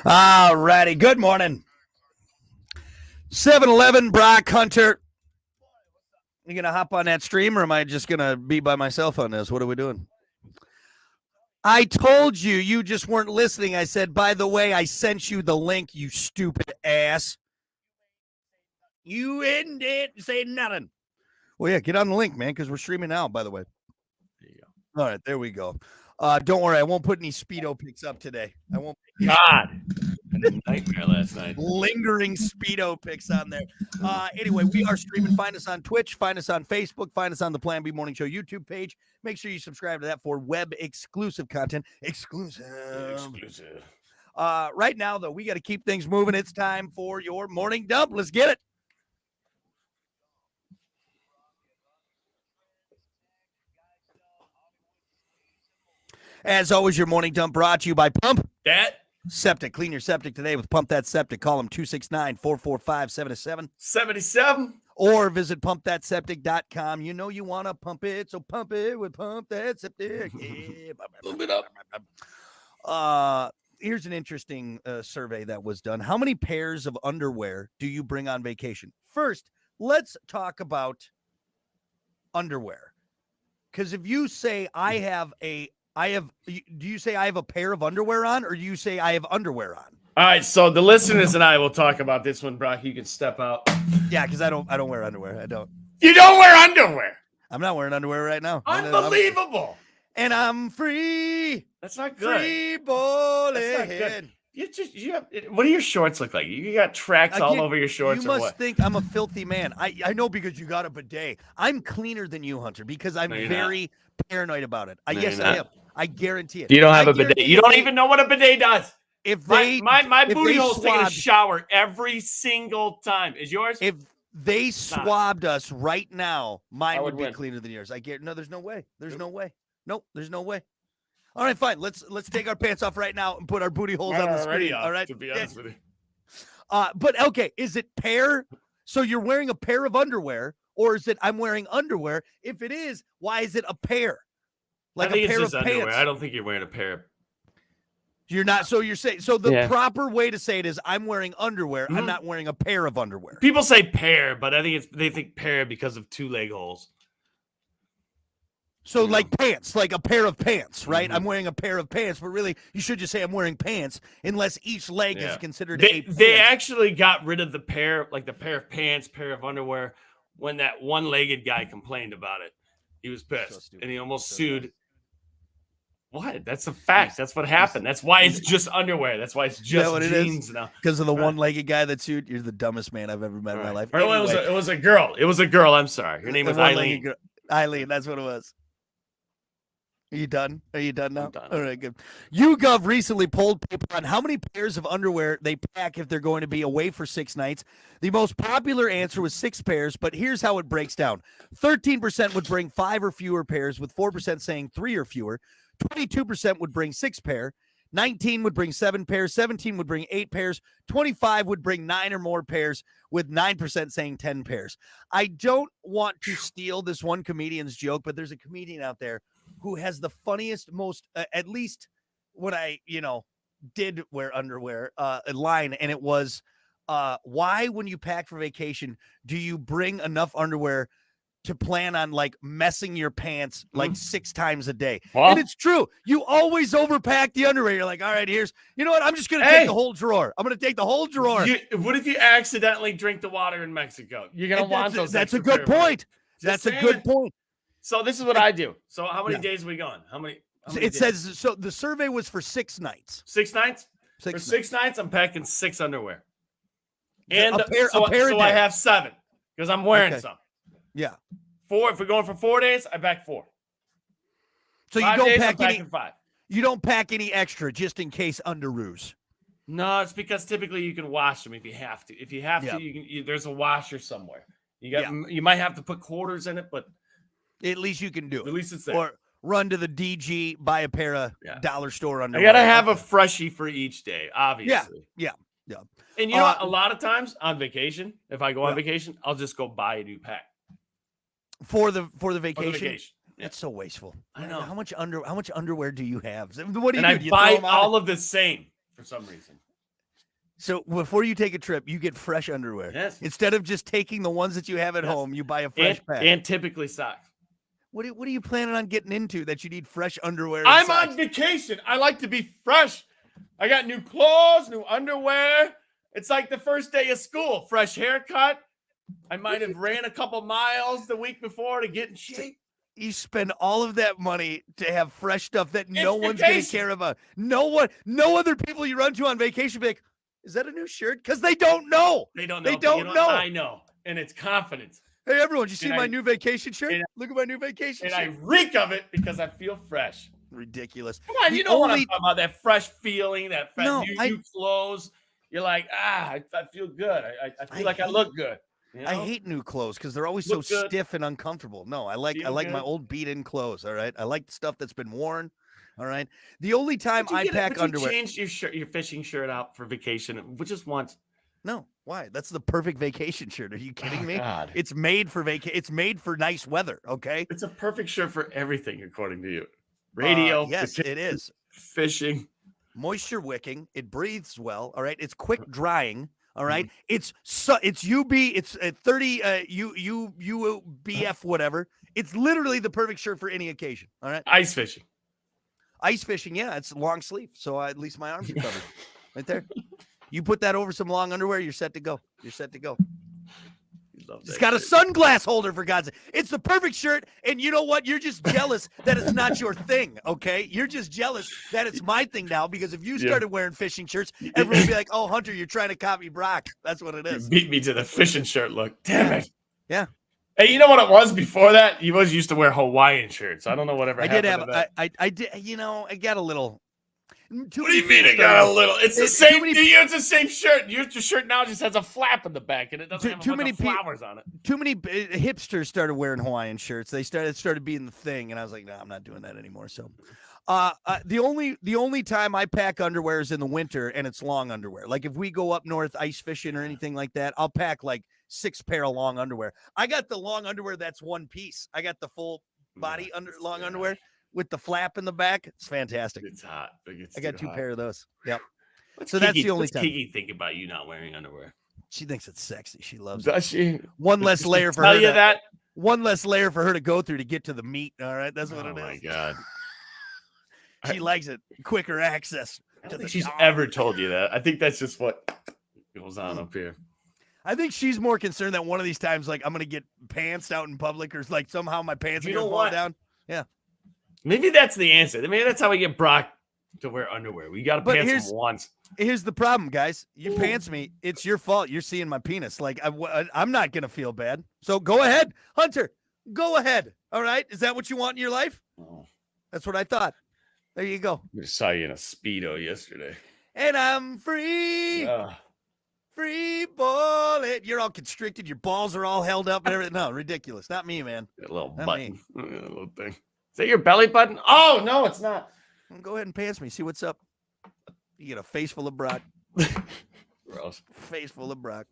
All righty. Good morning. 7-Eleven, Brock Hunter. You going to hop on that stream or am I just going to be by myself on this? What are we doing? I told you, you just weren't listening. I said, by the way, I sent you the link, you stupid ass. You didn't say nothing. Well, yeah, get on the link, man, because we're streaming now, by the way. There you go. All right, there we go. Don't worry, I won't put any Speedo pics up today. I won't. God, I had a nightmare last night. Lingering Speedo pics on there. Anyway, we are streaming. Find us on Twitch. Find us on Facebook. Find us on the Plan B Morning Show YouTube page. Make sure you subscribe to that for web exclusive content. Exclusive. Right now, though, we got to keep things moving. It's time for your morning dump. Let's get it. As always, your morning dump brought to you by Pump That Septic. Clean your septic today with Pump That Septic. Call them 269-445-7777. 77. Or visit pumpthatseptic.com. You know you want to pump it, so pump it with Pump That Septic. Yeah. Move it up. Here's an interesting survey that was done. How many pairs of underwear do you bring on vacation? First, let's talk about underwear. Because if you say do you say I have a pair of underwear on, or do you say I have underwear on? All right, so the listeners and I will talk about this one, Brock. You can step out. Yeah, because I don't wear underwear. I don't. You don't wear underwear. I'm not wearing underwear right now. Unbelievable. And I'm free. That's not good. Free bowling. That's not good. What do your shorts look like? You got tracks all over your shorts. You must think I'm a filthy man. I know because you got a bidet. I'm cleaner than you, Hunter, because I'm very paranoid about it. Yes, I am. I guarantee it. You don't have a bidet. You don't even know what a bidet does. If they my booty hole's taking a shower every single time. Is yours? If they swabbed us right now, mine would be cleaner than yours. No, there's no way. There's no way. Nope, there's no way. All right, fine. Let's take our pants off right now and put our booty holes on the screen. All right. To be honest with you. But okay, is it pair? So you're wearing a pair of underwear, or is it I'm wearing underwear? If it is, why is it a pair? Like a pair of underwear. pants. I don't think you're wearing a pair. You're not. So you're saying. So the proper way to say it is I'm wearing underwear. I'm not wearing a pair of underwear. People say pair, but I think they think pair because of two leg holes. So like pants, like a pair of pants, right? I'm wearing a pair of pants, but really you should just say I'm wearing pants unless each leg is considered a pant. They actually got rid of the pair, like the pair of pants, pair of underwear, when that one-legged guy complained about it. He was pissed, and he almost sued. What? That's a fact. That's what happened. That's why it's just underwear. That's why it's just jeans now. Because of the one-legged guy that sued. You're the dumbest man I've ever met in my life. Anyway. It was a girl. It was a girl. I'm sorry. Her name was Eileen. Eileen, that's what it was. Are you done? Are you done now? I'm done. All right, good. YouGov recently polled people on how many pairs of underwear they pack if they're going to be away for 6 nights. The most popular answer was 6 pairs, but here's how it breaks down. 13% would bring 5 or fewer pairs, with 4% saying 3 or fewer. 22% would bring 6 pair. 19 would bring 7 pairs. 17 would bring 8 pairs. 25 would bring 9 or more pairs, with 9% saying 10 pairs. I don't want to steal this one comedian's joke, but there's a comedian out there who has the funniest, most, at least when I, did wear underwear, line. And it was, why, when you pack for vacation, do you bring enough underwear to plan on like messing your pants like 6 times a day? Well, and it's true. You always overpack the underwear. You're like, all right, you know what? I'm just going to take the whole drawer. I'm going to take the whole drawer. What if you accidentally drink the water in Mexico? You're going to want those. That's a good point. That's a good point. So this is what I do. So how many days are we going? How many it says, so the survey was for 6 nights. 6 nights? For 6 nights, I'm packing 6 underwear. And a pair so I have 7 because I'm wearing some. Yeah. 4, if we're going for 4 days, I pack 4. So 5 you don't days, pack I'm any. packing 5. You don't pack any extra just in case underoos. No, it's because typically you can wash them if you have to. If you have to, you can. There's a washer somewhere. You might have to put quarters in it, but at least you can do it. At least it's there. Or run to the DG, buy a pair of dollar store underwear. I gotta have a freshie for each day, obviously. Yeah. And you know what? A lot of times on vacation, if I go on vacation, I'll just go buy a new pack. For the vacation? Yeah. That's so wasteful. I know. How much underwear do you have? What do you and do? I buy all of the same for some reason. So before you take a trip, you get fresh underwear. Yes. Instead of just taking the ones that you have at Yes. home, you buy a fresh pack. And typically socks. What are you planning on getting into that you need fresh underwear? I'm socks? on vacation. I like to be fresh. I got new clothes, new underwear. It's like the first day of school. Fresh haircut. I might have ran a couple miles the week before to get in shape. You spend all of that money to have fresh stuff that no It's one's going to vacation. care about. No other people you run to on vacation be like, is that a new shirt? Because they don't know. They don't know. They but don't know. I know. And it's confidence. Hey, everyone, you see And my I- new vacation shirt? and- Look at my new vacation And shirt. I reek of it because I feel fresh. Ridiculous. Come on, The you know what I'm only- talking about. That fresh feeling, that fresh No, new clothes. You're like, I feel good. I feel like I look good. You know? I hate new clothes because they're always so Look good. stiff and uncomfortable. No, I like Feel my good. old beat-in clothes. All right, I like stuff that's been worn. All right. The only time Would you I get it- pack would you underwear. change your fishing shirt out for vacation just once. No, why? That's the perfect vacation shirt. Are you kidding me? God. It's made for It's made for nice weather. Okay. It's a perfect shirt for everything, according to you. Radio, Yes, it is. fishing. Moisture wicking. It breathes well. All right. It's quick drying. All right. It's UB. It's 30 UBF whatever. It's literally the perfect shirt for any occasion. All right. Ice fishing. Ice fishing, yeah, it's long sleeve, so at least my arms are covered. Right there. You put that over some long underwear, you're set to go. You're set to go. It's got a sunglass holder, for God's sake. It's the perfect shirt, and you know what? You're just jealous that it's not your thing, okay? You're just jealous that it's my thing now, because if you started wearing fishing shirts, everyone would be like, oh, Hunter, you're trying to copy Brock. That's what it You is. beat me to the fishing shirt look. Damn it. Yeah. Hey, you know what it was before that? You always used to wear Hawaiian shirts. I don't know whatever I happened did have, to that. I did, I got a little. What do you mean it got a little? It's the same. It's the same shirt. Your shirt now just has a flap in the back, and it doesn't have a bunch of flowers on it. Too many hipsters started wearing Hawaiian shirts. They started being the thing, and I was like, no, I'm not doing that anymore. So, the only time I pack underwear is in the winter, and it's long underwear. Like if we go up north ice fishing or anything like that, I'll pack like 6 pair of long underwear. I got the long underwear that's one piece. I got the full body long underwear with the flap in the back. It's fantastic. It's hot. I got 2 pair of those. Yep. What's So that's Kiki- the only what's time. Kiki think about you not wearing underwear? She thinks it's sexy. She loves it. Does she? One Does less she layer for tell her. you that? One less layer for her to go through to get to the meat. All right, that's what Oh it is. my god. She likes it. Quicker access. I to don't the think she's dog. ever told you that. I think that's just what goes on up here. I think she's more concerned that one of these times, like, I'm going to get pantsed out in public or like somehow my pants are You going know to fall what? down. Yeah. Maybe that's the answer. Maybe that's how we get Brock to wear underwear. We got to But pants him once. Here's the problem, guys. You pants me. It's your fault. You're seeing my penis. Like, I'm not going to feel bad. So go ahead. Hunter, go ahead. All right. Is that what you want in your life? Oh, That's what I thought. There you go. I just saw you in a Speedo yesterday. And I'm free. Free bullet. You're all constricted. Your balls are all held up and everything. No, ridiculous. Not me, man. That little Not button. A little thing. Is that your belly button? Oh, no, it's not. Go ahead and pants me. See what's up. You get a face full of Brock. Gross. Face full of Brock.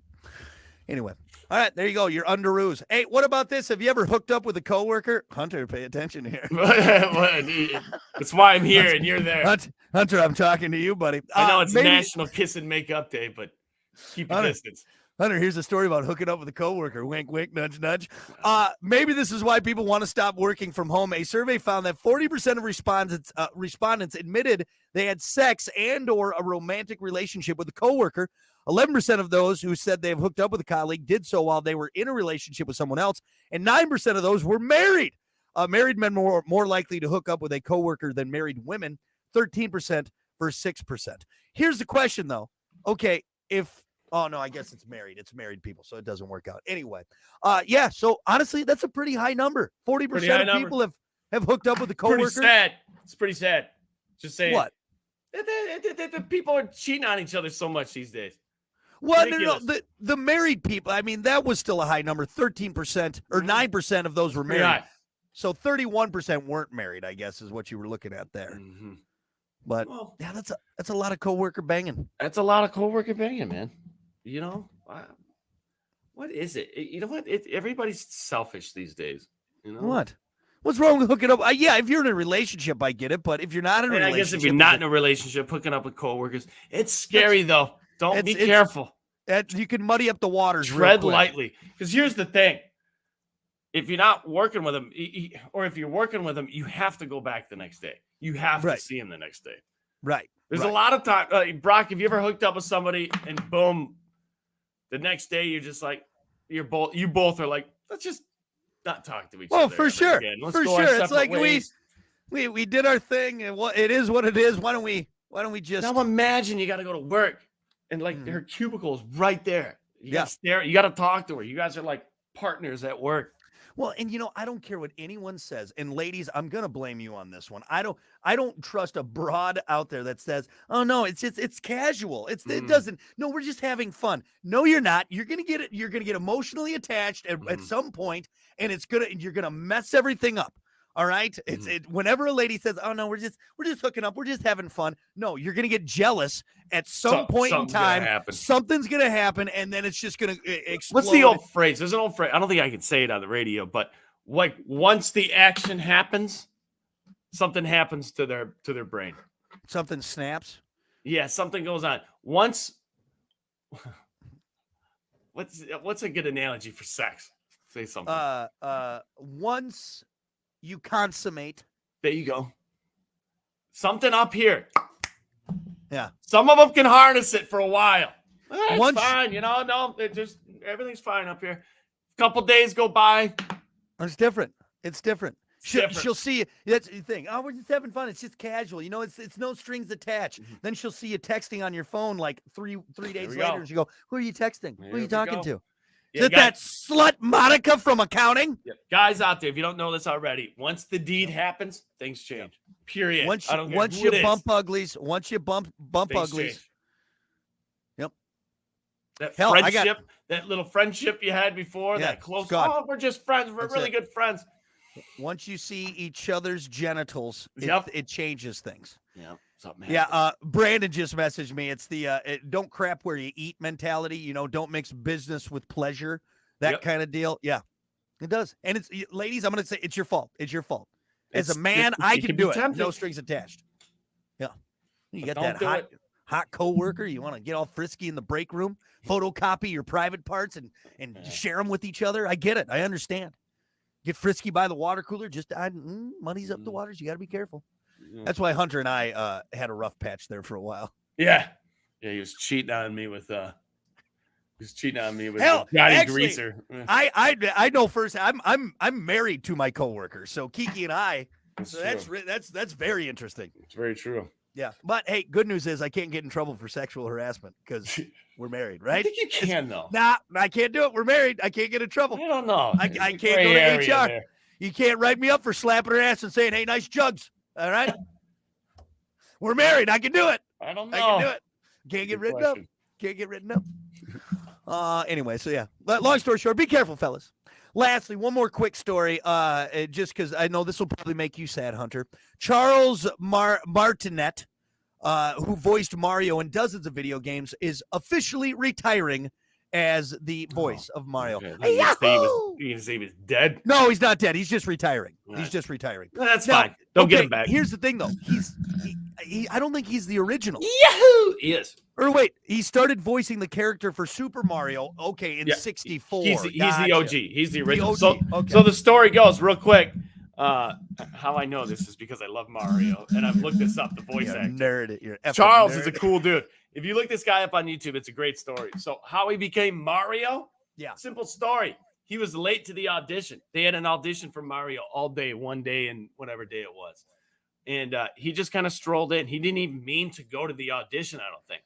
Anyway. All right, there you go. Your underoos. Hey, what about this? Have you ever hooked up with a coworker? Hunter, pay attention here. That's why I'm here and you're there. Hunter, I'm talking to you, buddy. I know it's National Kiss and Make Up Day, but keep your distance. Hunter, here's a story about hooking up with a coworker. Wink, wink, nudge, nudge. Maybe this is why people want to stop working from home. A survey found that 40% of respondents admitted they had sex and or a romantic relationship with a coworker. 11% of those who said they have hooked up with a colleague did so while they were in a relationship with someone else, and 9% of those were married. Married men were more likely to hook up with a coworker than married women, 13% versus 6%. Here's the question, though. Okay, oh, no, I guess it's married. It's married people, so it doesn't work out. Anyway, yeah, so honestly, that's a pretty high number. 40% of people have hooked up with a coworker. Pretty sad. It's pretty sad. Just saying. What? The people are cheating on each other so much these days. Well, Ridiculous. no. The married people, I mean, that was still a high number. 13% or 9% of those were married. Right. So 31% weren't married, I guess, is what you were looking at there. Mm-hmm. But Well, yeah, that's a lot of coworker banging. that's a lot of coworker banging, man. You know, what is it? You know what? Everybody's selfish these days. You know What? What's wrong with hooking up? Yeah, if you're in a relationship, I get it. But if you're not in a And I relationship, guess if you're not in a relationship, hooking up with coworkers, it's scary though. Don't be careful. You can muddy up the waters. Tread lightly. Because here's the thing. If you're not working with him, or if you're working with him, you have to go back the next day. You have to see him the next day. Right. There's a lot of time. Brock, have you ever hooked up with somebody and boom, the next day you're just like, you both are like, let's just not talk to each other. Well, for sure. Again. Let's for go our sure. It's like ways. we did our thing, and it is what it is. Why don't we just now imagine you got to go to work and like her cubicle is right there. You got to stare. You got to talk to her. You guys are like partners at work. Well, and I don't care what anyone says. And ladies, I'm gonna blame you on this one. I don't trust a broad out there that says, "Oh no, it's casual. It doesn't. No, we're just having fun." No, you're not. You're gonna get emotionally attached at some point, and you're gonna mess everything up. All right. Whenever a lady says, "Oh no, we're just hooking up. We're just having fun." No, you're gonna get jealous at some point in time. Something's gonna happen, and then it's just gonna explode. What's the old phrase? There's an old phrase. I don't think I can say it on the radio, but like once the action happens, something happens to their brain. Something snaps. Yeah, something goes on. Once. What's a good analogy for sex? Say something. Once you consummate. There you go. Something up here. Yeah. Some of them can harness it for a while. It's fine. No, everything's fine up here. A couple days go by. It's different. She'll see you. That's the thing. Oh, we're just having fun. It's just casual. It's no strings attached. Then she'll see you texting on your phone like three days later. And she go, "Who are you texting? Who are you talking to?" Is it that slut Monica from accounting? Yeah. Guys out there, if you don't know this already, once the deed happens, things change. Period. Once you bump uglies. Change. Yep. That friendship, that little friendship you had before, that close. Oh, we're just friends. We're really good friends. Once you see each other's genitals, it changes things. Yeah. Brandon just messaged me. It's the don't crap where you eat mentality. Don't mix business with pleasure. That kind of deal. Yeah, it does. And it's ladies, I'm going to say it's your fault. It's your fault. As a man, I can do it. Tempting. No strings attached. Yeah. You got that hot coworker. You want to get all frisky in the break room, photocopy your private parts and share them with each other. I get it. I understand. Get frisky by the water cooler. Just muddies up the waters. You got to be careful. That's why Hunter and I had a rough patch there for a while. Yeah, he was cheating on me with Johnny Greaser. I know first. I'm married to my coworker, so Kiki and I. That's very interesting. It's very true. Yeah, but hey, good news is I can't get in trouble for sexual harassment because we're married, right? I think you can though. Nah, I can't do it. We're married. I can't get in trouble. I don't know. I can't go to HR. There. You can't write me up for slapping her ass and saying, "Hey, nice jugs." All right. We're married. I can do it. I don't know. I can do it. Can't get written up. Can't get written up. Anyway, so yeah. But long story short, be careful, fellas. Lastly, one more quick story. Just because I know this will probably make you sad, Hunter. Charles Martinet, who voiced Mario in dozens of video games, is officially retiring as the voice of Mario. Okay. You can say he was dead? No, he's not dead. He's just retiring. He's just retiring. No, that's fine. Don't get him back. Here's the thing, though. I don't think he's the original. Yahoo! He is. Or wait, he started voicing the character for Super Mario. Okay, in 64. He's the OG. He's the original. So the story goes real quick. How I know this is because I love Mario, and I've looked this up. The voice actor. Charles is a cool dude. If you look this guy up on YouTube, it's a great story. So how he became Mario? Yeah. Simple story. He was late to the audition. They had an audition for Mario all day, one day, and whatever day it was. And he just kind of strolled in. He didn't even mean to go to the audition, I don't think.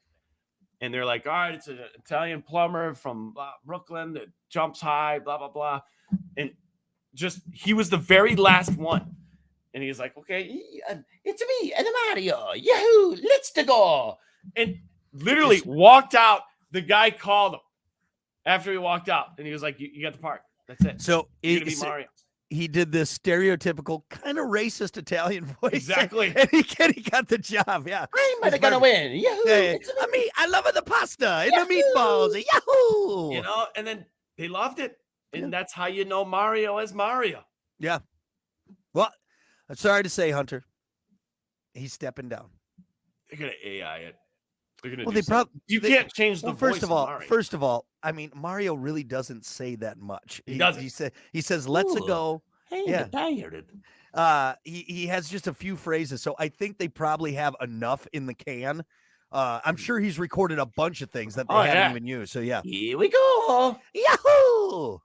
And they're like, all right, it's an Italian plumber from Brooklyn that jumps high, blah, blah, blah. And he was the very last one. And he was like, okay, it's me, and Mario. Yahoo, let's go. And literally walked out. The guy called him after he walked out. And he was like, you got the part. That's it. So you're going to be Mario. He did this stereotypical kind of racist Italian voice. Exactly. And he got the job. Yeah. I'm going to win. Yahoo. Yeah. I love the pasta and the meatballs. Yahoo. And then they loved it. And that's how you know Mario as Mario. Yeah. Well, I'm sorry to say, Hunter, he's stepping down. They're going to AI it. They're gonna Well, do they something. probably You can't change the Well, voice of Mario. first of all, I mean, Mario really doesn't say that much. He doesn't. He says, "Let's Ooh. go." Hey, Yeah. tired. He has just a few phrases, so I think they probably have enough in the can. I'm sure he's recorded a bunch of things that they haven't even used. So yeah, Here we go. Yahoo!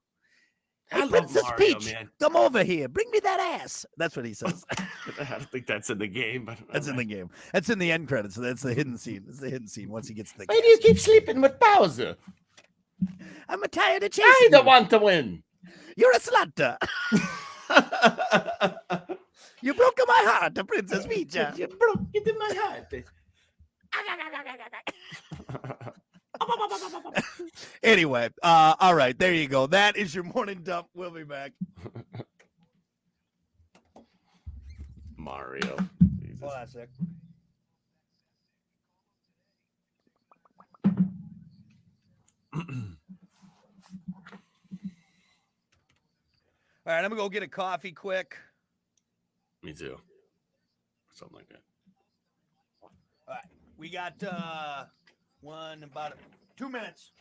I Hey, love Princess Mario, Peach, man. come over here. Bring me that ass. That's what he says. I don't think that's in the game, but That's in the game. That's in the end credits. So that's the hidden scene. It's the hidden scene once he gets to the. Why do you keep sleeping with Bowser? I'm tired of chasing I don't you. want to win. You're a slut. You broke my heart, Princess Peach. You broke it in my heart. Anyway, all right, there you go. That is your morning dump. We'll be back. Mario. Jesus. Hold on a sec. All right, I'm gonna go get a coffee quick. Me too. Something like that. All right, we got about 2 minutes.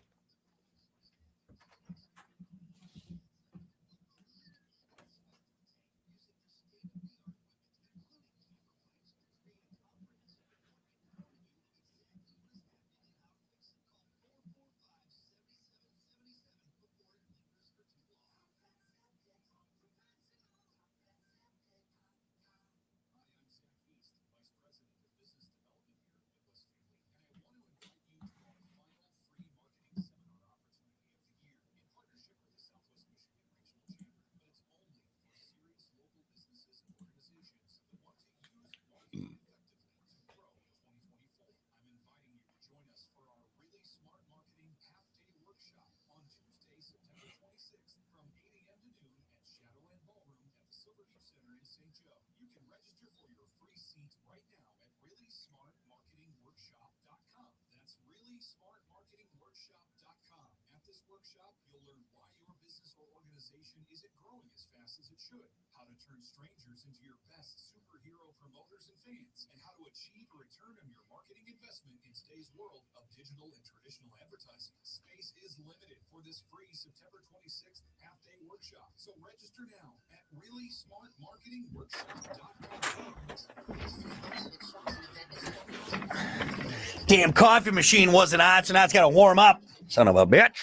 Damn coffee machine wasn't on, so now it's got to warm up. Son of a bitch.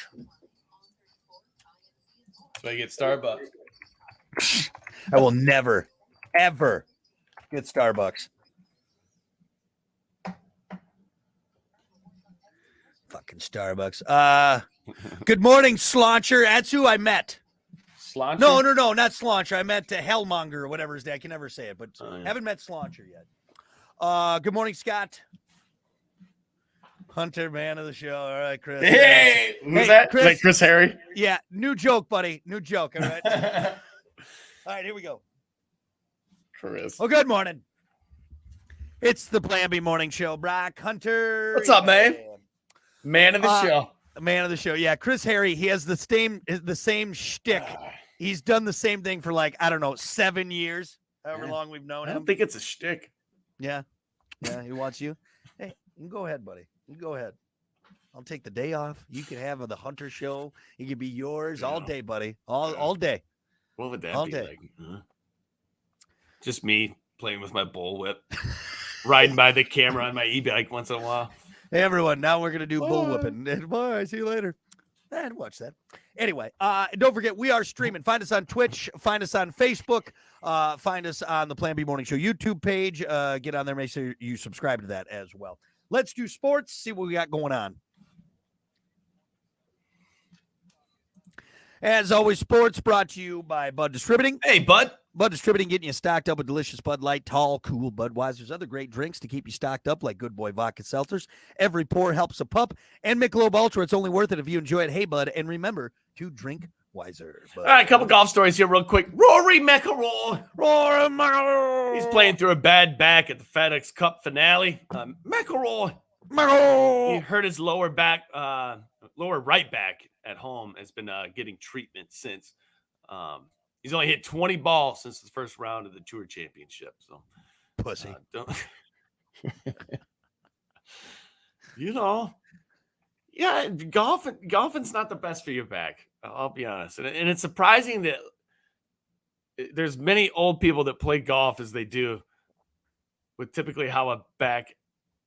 So I get Starbucks. I will never, ever get Starbucks. Fucking Starbucks. Good morning, Slauncher. That's who I met. Slauncher? No, not Slauncher. I met Hellmonger or whatever his name. I can never say it, but haven't met Slauncher yet. Good morning, Scott. Hunter, man of the show. All right, Chris. Hey, who's that? Chris. Like Chris Harry? Yeah, new joke, buddy. New joke. All right. All right, here we go. Chris. Well, good morning. It's the Plan B Morning Show. Brock Hunter. What's up, man? Man of the show. Man of the show. Yeah, Chris Harry. He has the same shtick. He's done the same thing for like, I don't know, 7 years, however long we've known him. I don't think it's a shtick. Yeah. Yeah, he wants you. Hey, you can go ahead, buddy. You go ahead. I'll take the day off. You can have the Hunter show. It can be yours all day, buddy. All day. What would that all be day. like? Huh? Just me playing with my bullwhip, riding by the camera on my e-bike once in a while. Hey, everyone. Now we're going to do bull whipping. Bye. See you later. And watch that. Anyway, don't forget, we are streaming. Find us on Twitch. Find us on Facebook. Find us on the Plan B Morning Show YouTube page. Get on there. Make sure you subscribe to that as well. Let's do sports. See what we got going on. As always, sports brought to you by Bud Distributing. Hey, Bud. Bud Distributing, getting you stocked up with delicious Bud Light, tall, cool Budweiser's, other great drinks to keep you stocked up like Good Boy Vodka Seltzers. Every pour helps a pup. And Michelob Ultra, it's only worth it if you enjoy it. Hey, Bud, and remember to drink wiser. Bud. All right, a couple golf stories here real quick. Rory McIlroy. Rory McIlroy. He's playing through a bad back at the FedEx Cup finale. McIlroy. He hurt his lower right back at home. Has been getting treatment since. He's only hit 20 balls since the first round of the Tour Championship. So, pussy. Don't. You know, yeah, golfing's not the best for your back. I'll be honest, and it's surprising that there's many old people that play golf as they do, with typically how a back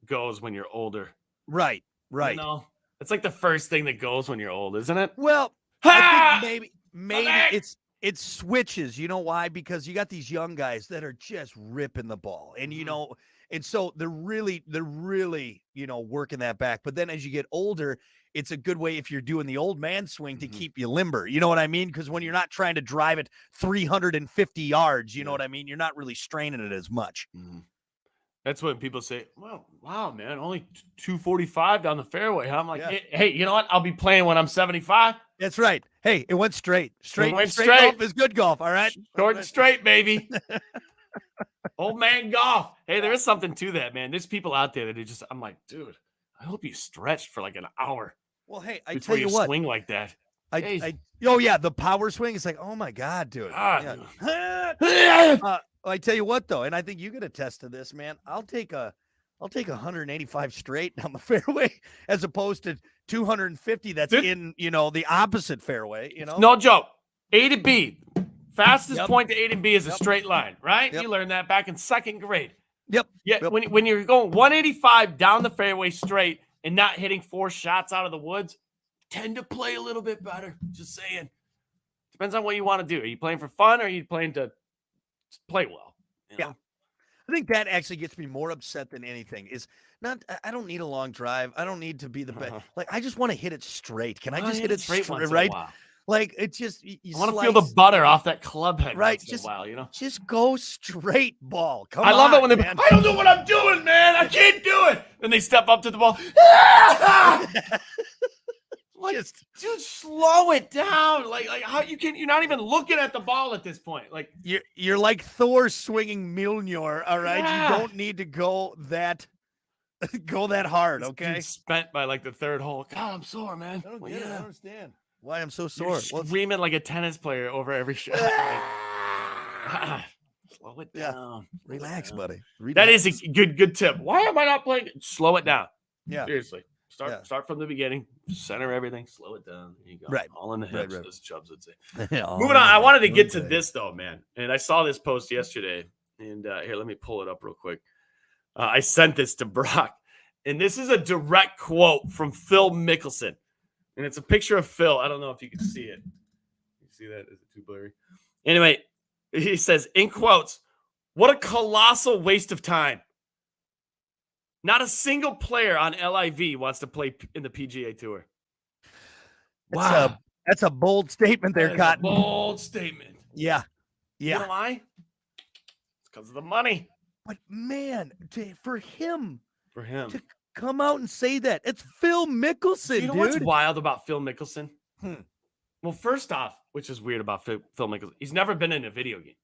goes when you're older. Right. You know, it's like the first thing that goes when you're old, isn't it? Well, I think maybe it switches. You know why? Because you got these young guys that are just ripping the ball, and you know, and so they're really, you know, working that back. But then as you get older, it's a good way if you're doing the old man swing to keep you limber. You know what I mean? Because when you're not trying to drive it 350 yards, you know what I mean? You're not really straining it as much. That's when people say, well, wow, man, only 245 down the fairway. I'm like, hey, you know what? I'll be playing when I'm 75. That's right. Hey, it went straight. Straight straight. Golf is good golf, all right? Short and straight, baby. Old man golf. Hey, there is something to that, man. There's people out there that are just, I'm like, dude, I hope you stretched for like an hour. Well, hey, I before tell you what. Swing like that. Oh, yeah, the power swing. It's like, oh, my God, dude. Dude. I tell you what, though, and I think you can attest to this, man. I'll take 185 straight down the fairway as opposed to 250 that's in, you know, the opposite fairway, you know? No joke. A to B. Fastest point to A to B is a straight line, right? You learned that back in second grade. Yeah. When you're going 185 down the fairway straight and not hitting 4 shots out of the woods, tend to play a little bit better. Just saying. Depends on what you want to do. Are you playing for fun or are you playing to play well? You know? I think that actually gets me more upset than anything. Is not. I don't need a long drive. I don't need to be the best. Like I just want to hit it straight. Can I just hit it straight, right? Like it's just. I want to feel the butter off that club head. Right. Just a while, you know. Just go straight ball. Come on. I love it when I don't know what I'm doing, man. I can't do it. Then they step up to the ball. Like, dude, slow it down. Like how you're not even looking at the ball at this point. Like you're like Thor swinging Mjolnir. All right, you don't need to go that hard. Okay, spent by like the third hole. God, I'm sore, man. I don't understand why I'm so sore. You're screaming like a tennis player over every shot. Slow it down. Relax, buddy. Relax. That is a good tip. Why am I not playing? Slow it down. Yeah, seriously. Start from the beginning, center everything, slow it down. There you go. Right. All in the hips, as Chubbs would say. Moving on. I wanted to get to this, though, man. And I saw this post yesterday. And here, let me pull it up real quick. I sent this to Brock. And this is a direct quote from Phil Mickelson. And it's a picture of Phil. I don't know if you can see it. You see that? Is it too blurry? Anyway, he says, in quotes, what a colossal waste of time. Not a single player on LIV wants to play in the PGA Tour. Wow. That's a bold statement there, Cotton. Bold statement. Yeah. You know why? It's because of the money. But, man, for him to come out and say that, it's Phil Mickelson, you know what's wild about Phil Mickelson? Well, first off, which is weird about Phil Mickelson, he's never been in a video game.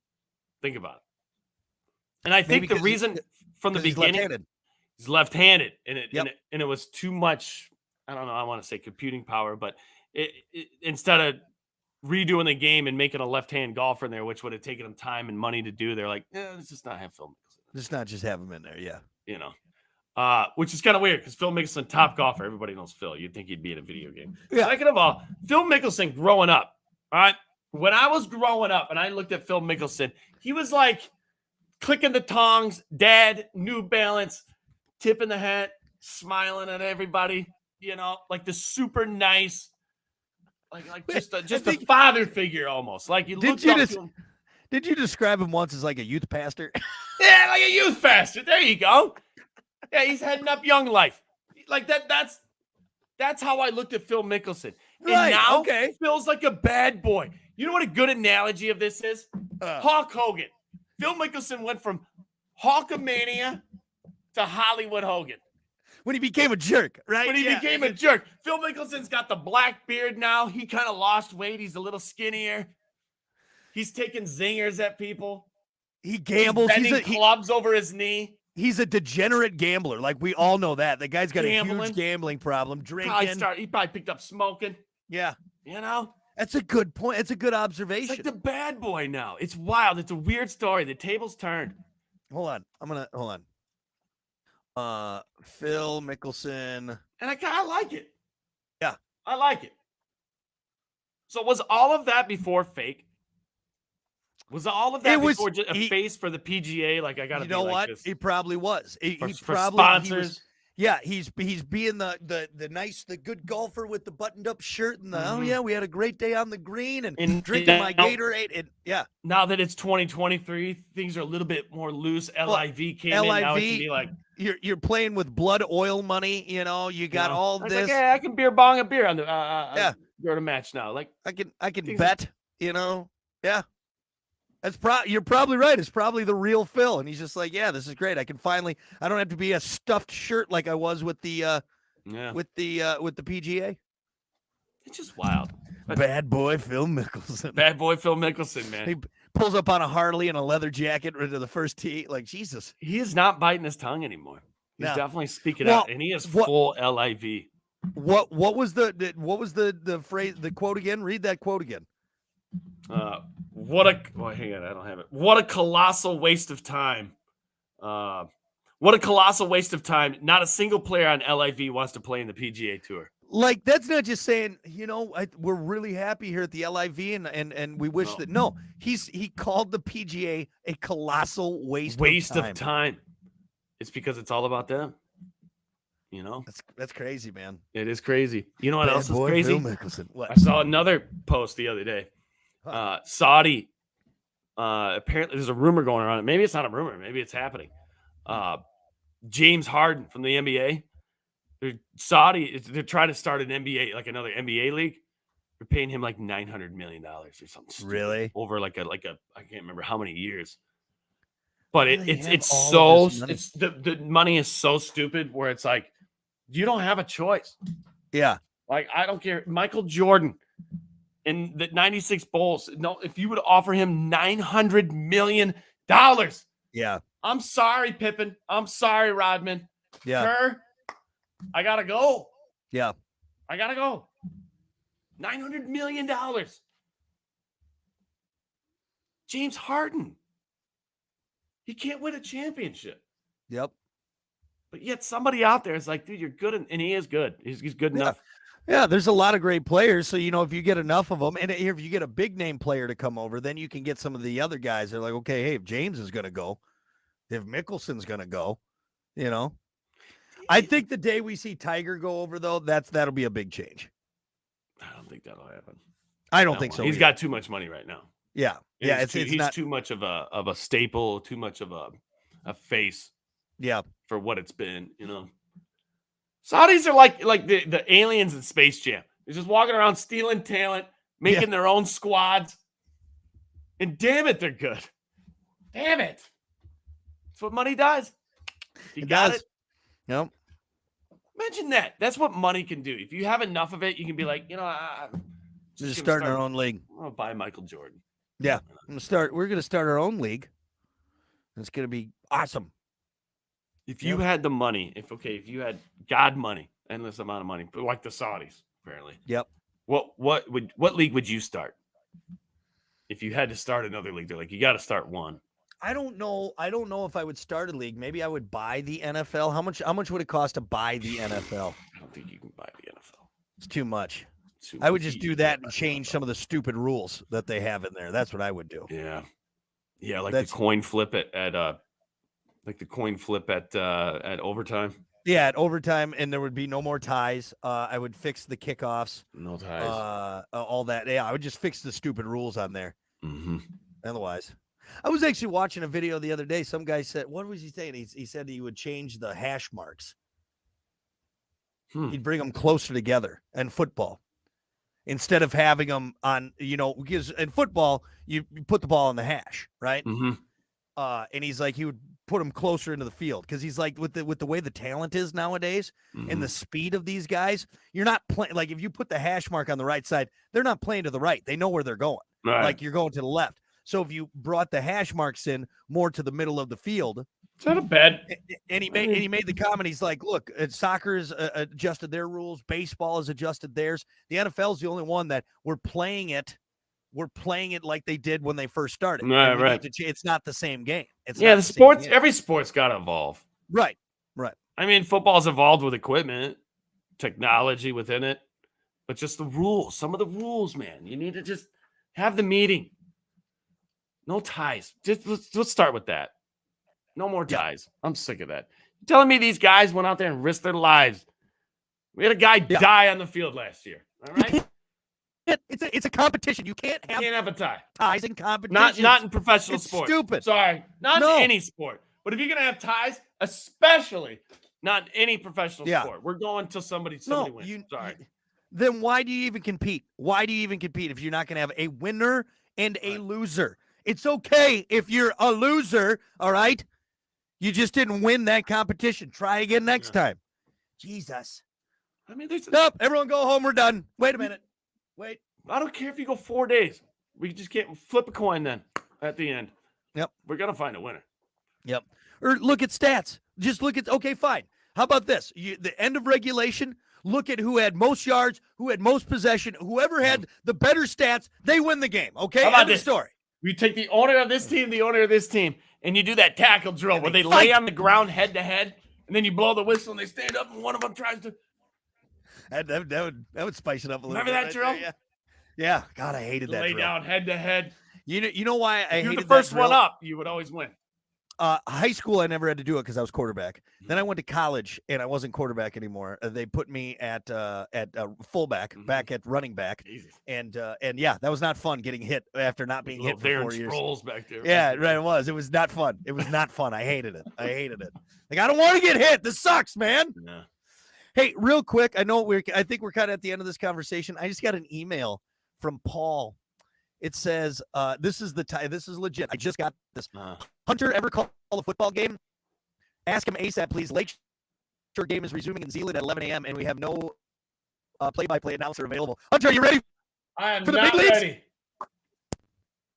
Think about it. And I think the reason from the beginning... He's left-handed, and it was too much. I don't know. I want to say computing power, but instead of redoing the game and making a left-hand golfer in there, which would have taken him time and money to do, they're like, let's just not have Phil Mickelson. Let's not just have him in there, you know, which is kind of weird because Phil Mickelson, top golfer, everybody knows Phil. You'd think he'd be in a video game. Second of all, Phil Mickelson growing up. All right, when I was growing up and I looked at Phil Mickelson, he was like clicking the tongs, dad, New Balance. Tipping the hat, smiling at everybody, you know, like the super nice, like just a father figure almost. Like you looked up to him. Did you describe him once as like a youth pastor? Yeah, like a youth pastor. There you go. Yeah, he's heading up Young Life. Like that's how I looked at Phil Mickelson. And now Phil's like a bad boy. You know what a good analogy of this is? Hulk Hogan. Phil Mickelson went from Hulkamania to Hollywood Hogan. When he became a jerk, right? When he became a jerk. Phil Mickelson's got the black beard now. He kind of lost weight. He's a little skinnier. He's taking zingers at people. He gambles. He's bending clubs over his knee. He's a degenerate gambler. Like, we all know that. The guy's got a huge gambling problem. Drinking. He probably picked up smoking. Yeah. You know? That's a good point. It's a good observation. It's like the bad boy now. It's wild. It's a weird story. The tables turned. Hold on. Hold on. Phil Mickelson. And I kind of like it. Yeah. I like it. So was all of that before fake? Was all of that before just a face for the PGA? Like, I got to be like what? this. He probably was. For sponsors. He's being the nice, the good golfer with the buttoned up shirt and the, oh yeah, we had a great day on the green and drinking my Gatorade. And yeah. Now that it's 2023, things are a little bit more loose. LIV came in. Now it can be like, you're playing with blood oil money. You know, you got all this. Like, hey, I can beer bong a beer on the go to match now. Like I can bet. You know, yeah. You're probably right. It's probably the real Phil, and he's just like, yeah, this is great. I can finally. I don't have to be a stuffed shirt like I was with the with the PGA. It's just wild. Bad boy Phil Mickelson. Bad boy Phil Mickelson, man. He pulls up on a Harley and a leather jacket into the first tee. Like, Jesus. He is not biting his tongue anymore. He's definitely speaking out, and he is full LIV. What was the phrase, the quote again? Read that quote again. Hang on, I don't have it. What a colossal waste of time. What a colossal waste of time. Not a single player on LIV wants to play in the PGA Tour. Like, that's not just saying, you know, we're really happy here at the LIV and we wish that. No, he called the PGA a colossal waste of time. It's because it's all about them. You know, that's crazy, man. It is crazy. You know what else is crazy? What? I saw another post the other day. Saudi. Apparently, there's a rumor going around. Maybe it's not a rumor. Maybe it's happening. James Harden from the NBA. They're trying to start an NBA, like another NBA league. They're paying him like $900 million or something. Stupid, really? Over like a I can't remember how many years. But it's so the money is so stupid where it's like you don't have a choice. Yeah. Like, I don't care. Michael Jordan in the 96 Bulls. No, if you would offer him $900 million. Yeah. I'm sorry, Pippen. I'm sorry, Rodman. Yeah. Kerr, I gotta go. Yeah. I gotta go. $900 million. James Harden. He can't win a championship. Yep. But yet somebody out there is like, dude, you're good. And he is good. He's good enough. Yeah, there's a lot of great players. So, you know, if you get enough of them, and if you get a big name player to come over, then you can get some of the other guys. They're like, okay, hey, if James is going to go, if Mickelson's going to go, you know. I think the day we see Tiger go over, though, that'll be a big change. I don't think that'll happen. I don't think so. He's got too much money right now. Yeah. Yeah. He's not too much of a staple, too much of a face. Yeah. For what it's been, you know. Saudis are like the aliens in Space Jam. They're just walking around stealing talent, making their own squads. And damn it, they're good. Damn it. That's what money does. You got it. Yep. Imagine that. That's what money can do. If you have enough of it, you can be like, you know, I'm just starting our own league. I'm gonna buy Michael Jordan. Yeah. We're gonna start our own league. It's gonna be awesome. If you had the money, if you had God money, endless amount of money, but like the Saudis, apparently. Yep. What league would you start? If you had to start another league, they're like, you got to start one. I don't know if I would start a league. Maybe I would buy the NFL. How much would it cost to buy the NFL? I don't think you can buy the NFL. It's too much. I would just do that and change some of the stupid rules that they have in there. That's what I would do. Yeah. Yeah, like the coin flip at overtime. Yeah, at overtime, and there would be no more ties. I would fix the kickoffs. No ties. All that. Yeah, I would just fix the stupid rules on there. Mm-hmm. Otherwise, I was actually watching a video the other day. Some guy said, what was he saying? He said he would change the hash marks. He'd bring them closer together in football. Instead of having them on, you know, because in football, you put the ball in the hash, right? Mm-hmm. And he's like, he would put them closer into the field because he's like, with the way the talent is nowadays and the speed of these guys, you're not playing. Like, if you put the hash mark on the right side, they're not playing to the right. They know where they're going. Right. Like, you're going to the left. So if you brought the hash marks in more to the middle of the field, it's not a bad. And he made the comment. He's like, look, soccer's adjusted their rules. Baseball has adjusted theirs. The NFL's the only one that we're playing it like they did when they first started. Right. It's not the same game. The sports. Every sport's got to evolve. Right. I mean, football's evolved with equipment, technology within it, but just the rules. Some of the rules, man. You need to just have the meeting. No ties. Just let's start with that. No more ties. I'm sick of that. You're telling me these guys went out there and risked their lives. We had a guy die on the field last year. All right. It's a competition. You can't have a tie. ties in competition. Not in professional It's sports. stupid. Sorry. Not in any sport. But if you're gonna have ties, especially not in any professional sport, we're going till somebody wins. Sorry. Then why do you even compete? Why do you even compete if you're not going to have a winner and a loser? It's okay if you're a loser, all right? You just didn't win that competition. Try again next time. Jesus. I mean, Nope, everyone go home. We're done. Wait a minute. Wait. I don't care if you go 4 days. We just can't flip a coin then at the end. Yep. We're going to find a winner. Yep. Or look at stats. Just look at, okay, fine. How about this? The end of regulation, look at who had most yards, who had most possession. Whoever had the better stats, they win the game. Okay? How about End of story. You take the owner of this team, the owner of this team, and you do that tackle drill where they lay on the ground head to head, and then you blow the whistle and they stand up and one of them tries to. That would spice it up a little Remember bit. that drill? There, yeah. God, I hated that lay drill. down head to head. You know why I hated that You're the first drill? one up. You would always win. High school, I never had to do it because I was quarterback. Then I went to college and I wasn't quarterback anymore. They put me at fullback, back at running back, and yeah, that was not fun getting hit after not being hit for Darren 4 years. Sproles back there. Yeah, right. It was not fun. It was not fun. I hated it. Like I don't want to get hit. This sucks, man. Yeah. Hey, real quick, I think we're kind of at the end of this conversation. I just got an email from Paul. It says, this is legit. I just got this. Hunter ever call a football game? Ask him ASAP, please. Lakeshore game is resuming in Zeeland at 11 a.m. and we have no play-by-play announcer available. Hunter, are you ready? I am not ready.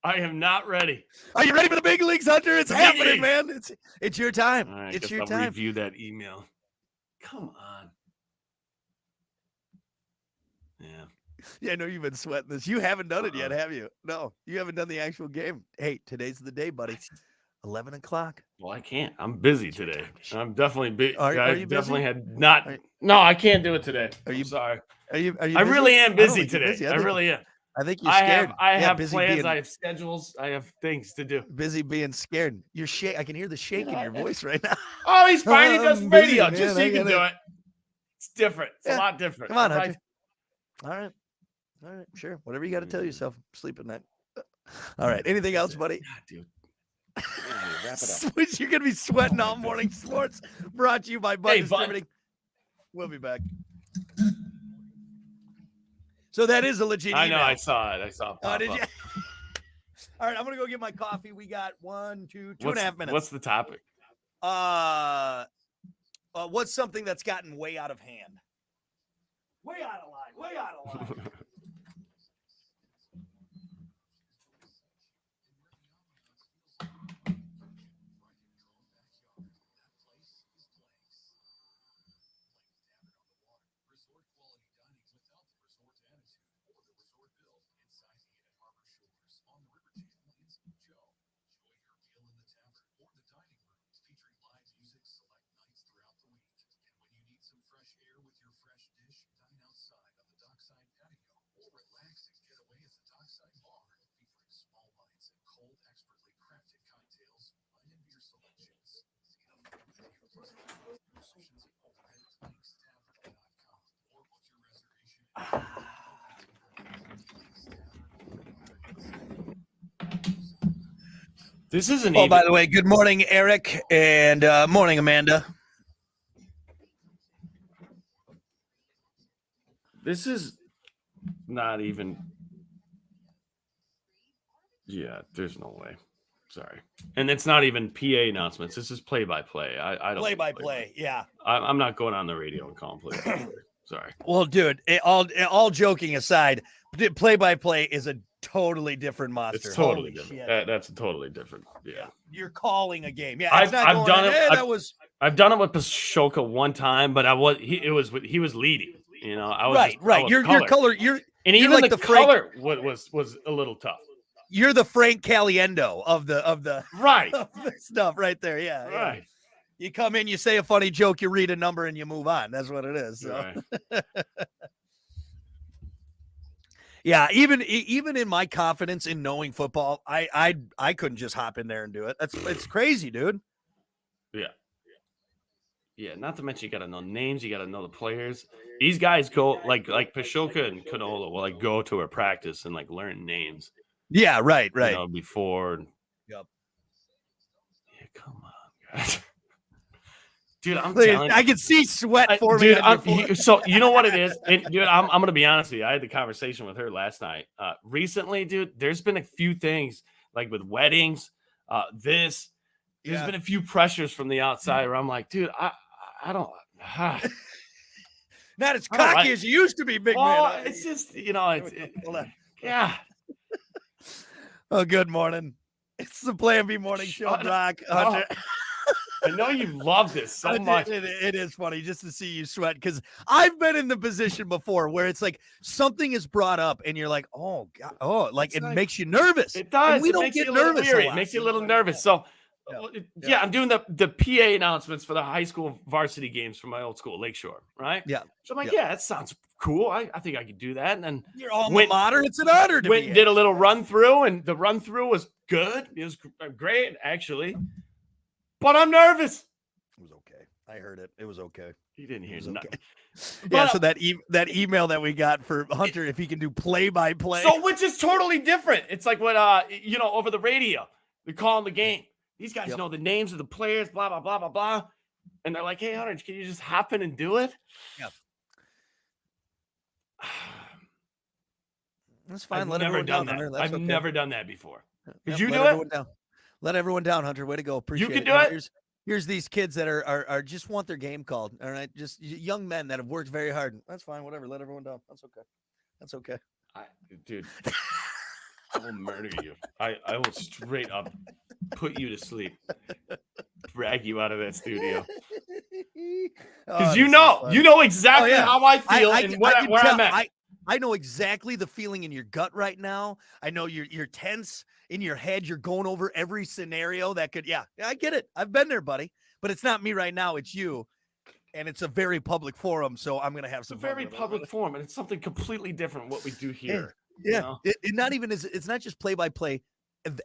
I am not ready. Are you ready for the big leagues, Hunter? It's happening, man. It's your time. Right, it's your I'll time. Review that email. Come on. Yeah. Yeah, I know you've been sweating this. You haven't done it yet, have you? No, you haven't done the actual game. Hey, today's the day, buddy. 11 o'clock. Well, I can't. I'm busy today. I'm definitely busy. Are I you definitely busy? had not. No, I can't do it today. I'm sorry. Are you I really am busy today. Busy. I really am. I think you're scared. I have busy plans. being, I have schedules. I have things to do. Busy being scared. You're I can hear the shake in your voice right now. Oh, he's fine. He does I'm radio. busy, Just so man. you can do it. It's different. It's a lot different. Come on, right? Hunter. All right. Sure. Whatever you got to tell yourself. Sleep at night. All right. Anything else, buddy? God, dude. Wrap it up. You're going to be sweating all morning. Sports brought to you by Bud Distributing. We'll be back. So that is a legit email. I know. I saw it. I saw it. Oh, did you? All right. I'm going to go get my coffee. We got 2.5 minutes. What's the topic? What's something that's gotten way out of hand? Way out of line. Way out of line. This isn't. Oh, by the way, good morning, Eric, and morning, Amanda. This is not even. Yeah, there's no way. Sorry, and it's not even PA announcements. This is play-by-play. I don't play-by-play. Yeah, I'm not going on the radio and calling play-by-play. Sorry. Well, dude, all joking aside, play-by-play is a totally different monster. It's totally Holy different. shit. That's totally different. Yeah. You're calling a game. Yeah, I've done it. I've done it with Pashoka one time, but he was leading. You know, I was right. Your color. And even like the color was a little tough. You're the Frank Caliendo of the right of the stuff right there. Yeah. Right. You come in, you say a funny joke, you read a number, and you move on. That's what it is. So. Right. Yeah, even in my confidence in knowing football, I couldn't just hop in there and do it. It's crazy, dude. Yeah. Not to mention you got to know names, you got to know the players. These guys go like Pashoka and Canola will like go to a practice and like learn names. Yeah, right. You know, before. Yep. Yeah, come on, guys. Dude, I'm telling you, I can see sweat forming. Dude, so you know what it is, and dude, I'm gonna be honest with you. I had the conversation with her last night. Recently, dude, there's been a few things like with weddings. There's been a few pressures from the outside where I'm like, dude, I don't. Not as cocky as you used to be, big man. It's just yeah. Oh, good morning. It's the Plan B morning show, Brock. Hunter. I know you love this so much. It is funny just to see you sweat because I've been in the position before where it's like something is brought up and you're like, oh God, like it makes you nervous. It does. And we don't get nervous. It makes you a little nervous. So yeah, I'm doing the PA announcements for the high school varsity games for my old school, Lakeshore, right? Yeah. So I'm like, yeah, that sounds cool. I think I could do that. And then you're alma mater. It's an honor to be. Did a little run through, and the run through was good. It was great, actually. But I'm nervous. It was okay. I heard it. It was okay. You didn't hear nothing. Okay. Yeah, so that email that we got for Hunter, if he can do play-by-play. So, which is totally different. It's like what, over the radio, they're calling the game. These guys know the names of the players, blah, blah, blah, blah, blah. And they're like, hey, Hunter, can you just hop in and do it? Yeah. That's fine. I've never done that. I've never done that before. Did you do it? Let everyone down, Hunter. Way to go. Appreciate it. You can do it. Here's these kids that are just want their game called. All right. Just young men that have worked very hard. That's fine. Whatever. Let everyone down. That's okay. That's okay. Dude, I will murder you. I will straight up put you to sleep. Drag you out of that studio. Because you know exactly how I feel and where I'm at. I know exactly the feeling in your gut right now. I know you're tense in your head. You're going over every scenario that could. Yeah, I get it. I've been there, buddy. But it's not me right now. It's you. And it's a very public forum. So I'm going to have some fun. It's a very public forum. And it's something completely different what we do here. Yeah. It's not just play-by-play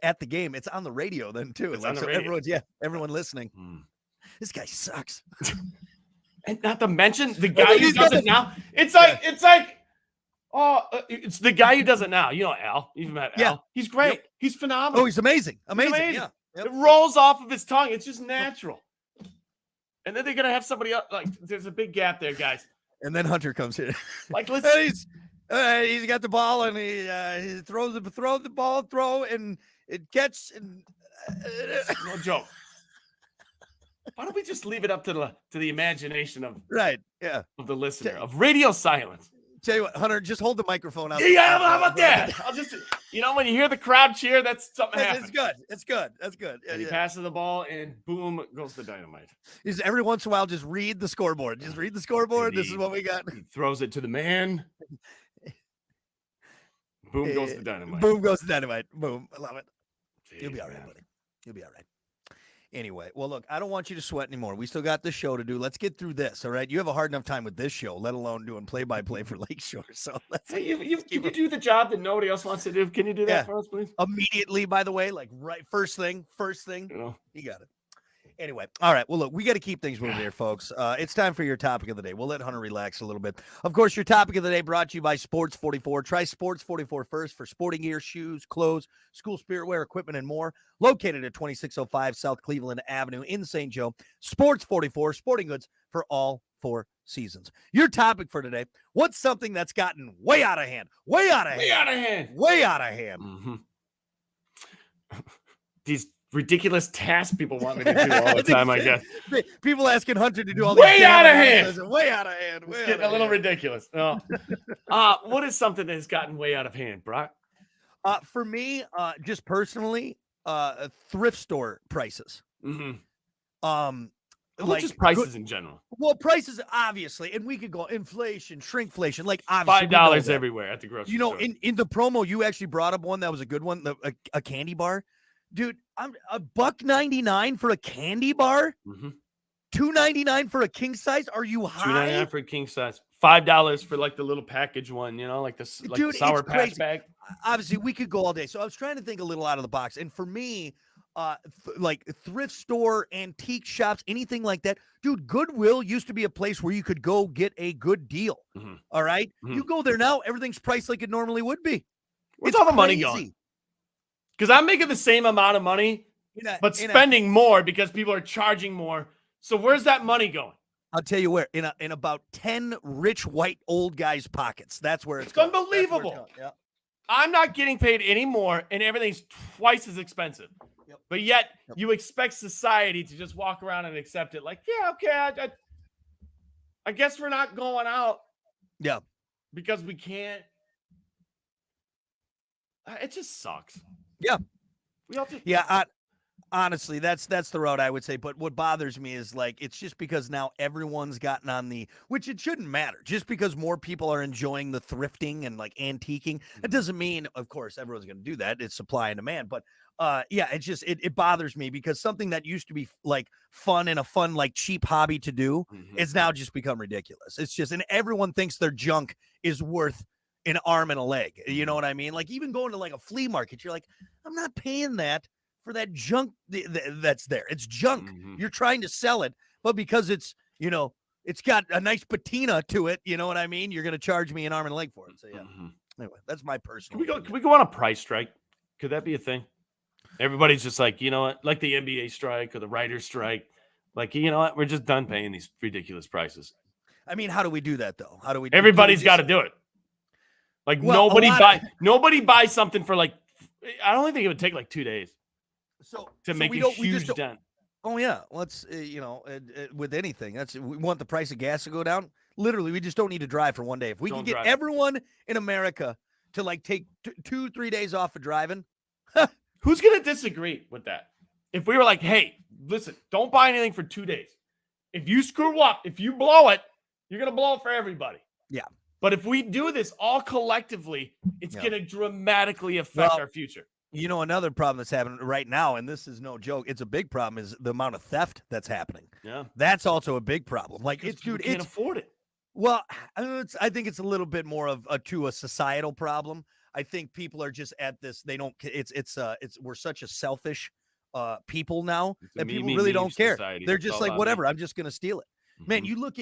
at the game. It's on the radio then too. It's on the radio. Everyone listening. This guy sucks. And not to mention the guy who does it now. It's like it's the guy who does it now. You know Al. You've met Al. Yeah. He's great. Yep. He's phenomenal. Oh, he's amazing. Amazing. Yeah. Yep. It rolls off of his tongue. It's just natural. And then they're gonna have somebody else. Like there's a big gap there, guys. And then Hunter comes in. Like he's got the ball and he throws the ball, and it gets. And, no joke. Why don't we just leave it up to the imagination of of the listener of radio silence? Tell you what, Hunter, just hold the microphone out. Yeah, how about that? I'll just, when you hear the crowd cheer, that's something happens. It's good. That's good. And he passes the ball, and boom goes the dynamite. Is every once in a while just read the scoreboard. Just read the scoreboard. This is what we got. He throws it to the man. Boom goes the dynamite. Boom goes the dynamite. Boom. I love it. You'll be all right, buddy. You'll be all right. Anyway, well, look, I don't want you to sweat anymore. We still got this show to do. Let's get through this, all right? You have a hard enough time with this show, let alone doing play-by-play for Lakeshore. So let's. Hey, can you do the job that nobody else wants to do? Can you do that for us, please? Immediately, by the way, like first thing. You got it. Anyway, all right. Well, look, we got to keep things moving here, folks. It's time for your topic of the day. We'll let Hunter relax a little bit. Of course, your topic of the day brought to you by Sports 44. Try Sports 44 first for sporting gear, shoes, clothes, school spirit wear, equipment, and more. Located at 2605 South Cleveland Avenue in St. Joe. Sports 44, sporting goods for all 4 seasons. Your topic for today, what's something that's gotten way out of hand? Way out of hand. Mm-hmm. These ridiculous tasks people want me to do all the time, I guess. People asking Hunter to do all way out of hand. Way out of hand. It's getting a little ridiculous. No. What is something that has gotten way out of hand, Brock? For me, just personally, thrift store prices. Mm-hmm. Just prices in general. Well, prices obviously, and we could go inflation, shrinkflation, like obviously $5 everywhere at the grocery store. In the promo, you actually brought up one that was a good one, a candy bar. Dude, I'm $1.99 for a candy bar. Mm-hmm. $2.99 for a king size? Are you high? $2.99 for a king size. $5 for like the little package one, like the Dude, Sour it's Patch crazy. bag. Obviously, we could go all day. So I was trying to think a little out of the box. And for me, like thrift store, antique shops, anything like that, dude, Goodwill used to be a place where you could go get a good deal. Mm-hmm. All right? Mm-hmm. You go there now, everything's priced like it normally would be. Where's all the money going? Because I'm making the same amount of money, but spending more because people are charging more. So where's that money going? I'll tell you where. In about 10 rich white old guys' pockets. That's where it's unbelievable. Yeah. I'm not getting paid any more, and everything's twice as expensive. Yep. But yet you expect society to just walk around and accept it. Like, yeah, okay, I guess we're not going out. Yeah. Because we can't. It just sucks. Yeah. Yeah. Honestly, that's the road I would say. But what bothers me is like it's just because now everyone's gotten on which it shouldn't matter. Just because more people are enjoying the thrifting and like antiquing, it doesn't mean, of course, everyone's going to do that. It's supply and demand. But yeah, it's just it bothers me because something that used to be like fun and a fun like cheap hobby to do is now just become ridiculous. It's just, and everyone thinks their junk is worth an arm and a leg. You know what I mean? Like even going to like a flea market, you're like, I'm not paying that for that junk that's there. It's junk. You're trying to sell it, but because it's, it's got a nice patina to it, you know what I mean? You're going to charge me an arm and a leg for it. So yeah. Anyway, that's my personal. Can we go on a price strike? Could that be a thing? Everybody's just like, you know what? Like the NBA strike or the writer's strike. Like, you know what? We're just done paying these ridiculous prices. I mean, how do we do that though? How do we? Everybody's got to do it. Like nobody buys something for like, I don't think it would take like 2 days. To make a huge dent. Oh yeah, let's with anything. We want the price of gas to go down. Literally, we just don't need to drive for 1 day. If we can get everyone in America to like take 2-3 days off of driving, who's gonna disagree with that? If we were like, hey, listen, don't buy anything for 2 days. If you screw up, if you blow it, you're gonna blow it for everybody. Yeah. But if we do this all collectively, it's gonna dramatically affect our future. You know, another problem that's happening right now, and this is no joke, it's a big problem, is the amount of theft that's happening. Yeah. That's also a big problem. Like, can't afford it. Well, I think it's a little bit more of a societal problem. I think people are just at this, we're such a selfish people now that people really don't care. Society. They're just like, whatever, I'm just going to steal it. Man, you look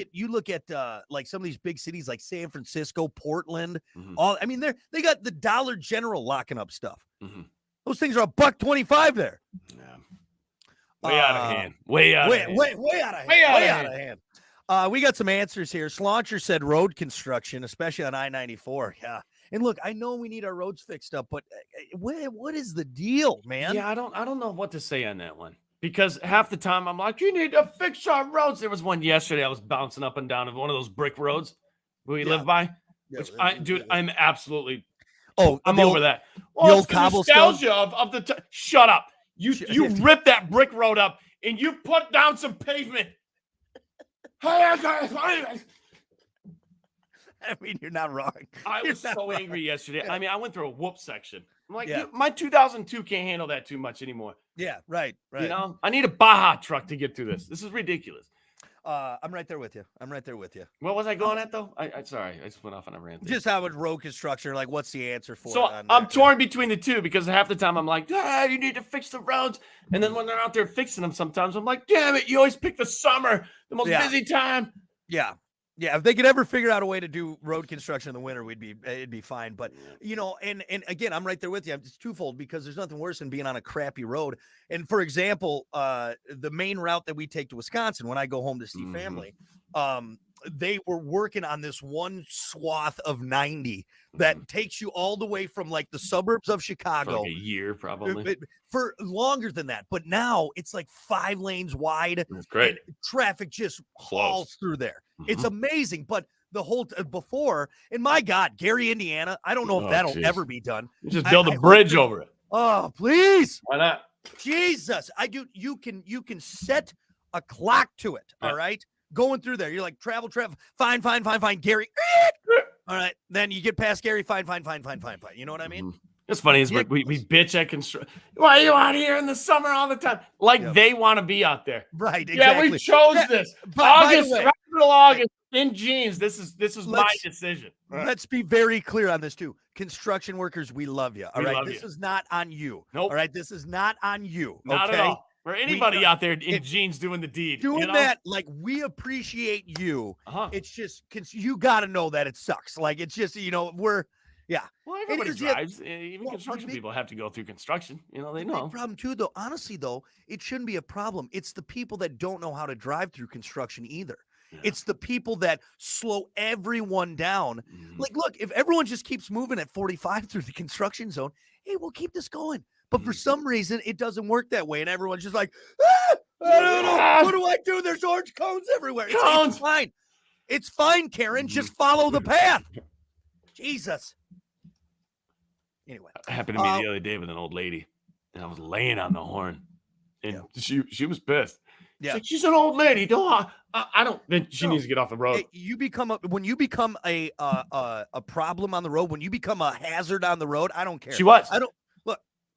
at like some of these big cities like San Francisco, Portland, they got the Dollar General locking up stuff. Those things are $1.25 there. Yeah. Way out of hand. Way out of hand. We got some answers here. Slauncher said road construction, especially on I-94. Yeah. And look, I know we need our roads fixed up, but what is the deal, man? Yeah, I don't know what to say on that one. Because half the time I'm like, you need to fix our roads. There was one yesterday I was bouncing up and down of one of those brick roads we live by. Which I'm absolutely I'm over that. Well, the old cobblestone nostalgia of the shut up. You ripped that brick road up and you put down some pavement. I mean, you're not wrong. I was so angry yesterday. I mean, I went through a whoop section. I'm like, my 2002 can't handle that too much anymore. Yeah, right. You know, I need a Baja truck to get through this. This is ridiculous. I'm right there with you. What was I going at though? Sorry, I just went off on a rant. Just how would road construction, like what's the answer for so it? I'm torn between the two because half the time I'm like, you need to fix the roads. And then when they're out there fixing them, sometimes I'm like, damn it, you always pick the summer, the most busy time. Yeah. Yeah, if they could ever figure out a way to do road construction in the winter, it'd be fine. But and again, I'm right there with you. It's twofold because there's nothing worse than being on a crappy road. And for example, the main route that we take to Wisconsin when I go home to see family, they were working on this one swath of 90 that takes you all the way from like the suburbs of Chicago. For like a year, probably. For longer than that. But now it's like 5 lanes wide. That's great. And traffic just hauls through there. It's amazing. But the whole before, and my God, Gary, Indiana, I don't know if that'll ever be done. You just build a bridge over it. Oh, please. Why not? Jesus. You can set a clock to it. All right. Going through there. You're like, travel. Fine. Gary. All right. Then you get past Gary. Fine. You know what I mean? What's funny is we bitch at construction. Why are you out here in the summer all the time? Like they want to be out there. Right, exactly. Yeah, we chose this. August, right middle August, in jeans. This is my decision. Let's be very clear on this too. Construction workers, we love you. All right. This is not on you. Nope. All right. This is not on you. Not okay? at all. Or anybody out there in jeans doing the deed. Doing that, like, we appreciate you. It's just, you got to know that it sucks. Like, it's just, we're, yeah. Well, everybody drives. Even construction people have to go through construction. They know. Big problem too, though. Honestly, though, it shouldn't be a problem. It's the people that don't know how to drive through construction either. Yeah. It's the people that slow everyone down. Mm-hmm. Like, look, if everyone just keeps moving at 45 through the construction zone, hey, we'll keep this going. But for some reason, it doesn't work that way. And everyone's just like, I don't know. What do I do? There's orange cones everywhere. It's fine. It's fine, Karen. Just follow the path. Jesus. Anyway. It happened to me the other day with an old lady. And I was laying on the horn. And she was pissed. Yeah. She's an old lady. I don't. Then she needs to get off the road. Hey, when you become a problem on the road, when you become a hazard on the road, I don't care. She was.